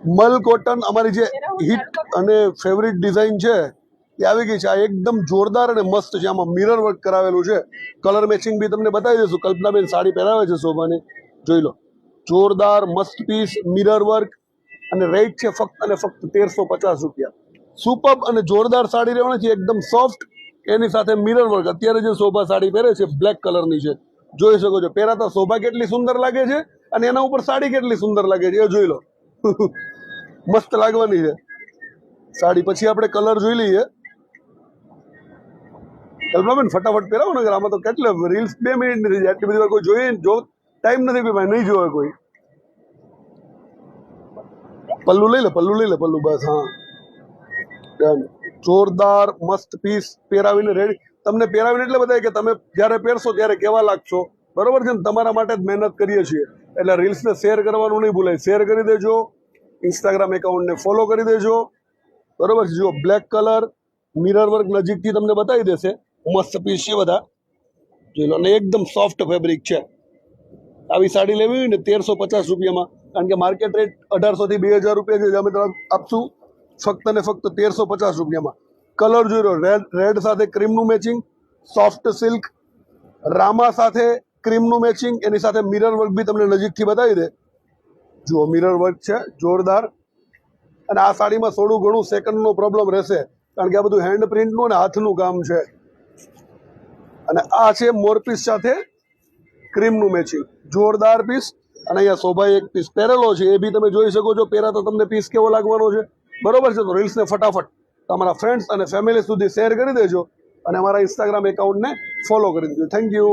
મલ cotton અમારી જે hit અને ફેવરિટ ડિઝાઇન છે એ આવી ગઈ છે. આ એકદમ જોરદાર અને મસ્ત છે. આમાં મિરર વર્ક કરાવેલું છે. કલર મેચિંગ બી તમને બતાવી દઈશું. કલ્પનાબેન સાડી પહેરાવે છે શોભાને, જોઈ લો. જોરદાર મસ્ત પીસ, મિરર વર્ક, અને રેટ છે ફક્ત અને ફક્ત 1350 રૂપિયા. સુપર અને જોરદાર સાડી રહેવાની છે, એકદમ સોફ્ટ, એની સાથે મિરર વર્ક. અત્યારે જે શોભા સાડી પહેરે છે બ્લેક કલરની છે, જોઈ શકો છો. પહેરાતા શોભા કેટલી સુંદર લાગે છે અને એના ઉપર સાડી કેટલી સુંદર લાગે છે એ જોઈ લો. મસ્ત લાગવાની છે સાડી. પછી આપણે કલર જોઈ લઈએ. કલ્પનાબેન ફટાફટ પહેરાવો ને, આમાં તો કેટલા રીલ્સ 2 મિનિટ નથી, આટલી બધી વાર કોઈ જોઈએ જો ટાઈમ નથી કે ભાઈ નહીં જોવે કોઈ. પલ્લુ લઈ લે, પલ્લુ લઈ લે, પલ્લુ બસ. હા ડન. જોરદાર મસ્ત પીસ પહેરાવીને રેડી. તમને પહેરાવીને એટલે બતાવે કે તમે જ્યારે પહેરશો ત્યારે કેવા લાગશો. બરોબર છે ને? તમારા માટે જ મહેનત કરીએ છીએ, એટલે રીલ્સને શેર કરવાનું નહીં ભૂલાય. શેર કરી દેજો, ઇન્સ્ટાગ્રામ એકાઉન્ટને ફોલો કરી દેજો. બરોબર છે? જુઓ બ્લેક કલર, મિરર વર્ક નજીકથી તમને બતાવી દેશે. મસ્ત પીસ છે બધા, જોઈ લો. અને એકદમ સોફ્ટ ફેબ્રિક છે. આવી સાડી લેવી હોય ને 1350 રૂપિયામાં, કારણ કે માર્કેટ રેટ 1800 થી 2000 રૂપિયા છે, અમે તમને આપશું ફક્ત ને ફક્ત 1350 રૂપિયામાં. કલર જોઈ લો, રેડ સાથે ક્રીમનું મેચિંગ, સોફ્ટ સિલ્ક, રામા સાથે ક્રીમનું મેચિંગ, એની સાથે મિરર વર્ક બી તમને નજીકથી બતાવી દે. જુઓ મિરર વર્ક છે જોરદાર. અને આ સાડીમાં થોડું ઘણું સેકન્ડનો પ્રોબ્લેમ રહેશે, કારણ કે આ બધું હેન્ડ પ્રિન્ટનું અને હાથનું કામ છે. અને આ છે મોરપીસ સાથે ક્રીમનું મેચિંગ, જોરદાર પીસ. અને અહીંયા શોભાએ એક પીસ પહેરેલો છે, એ બી તમે જોઈ શકો છો. પહેરા તો તમને પીસ કેવો લાગવાનો છે. બરોબર છે? તો રીલ્સને ફટાફટ તમારા ફ્રેન્ડ્સ અને ફેમિલી સુધી શેર કરી દેજો, અને અમારા ઇન્સ્ટાગ્રામ એકાઉન્ટને ફોલો કરી દેજો. Thank you.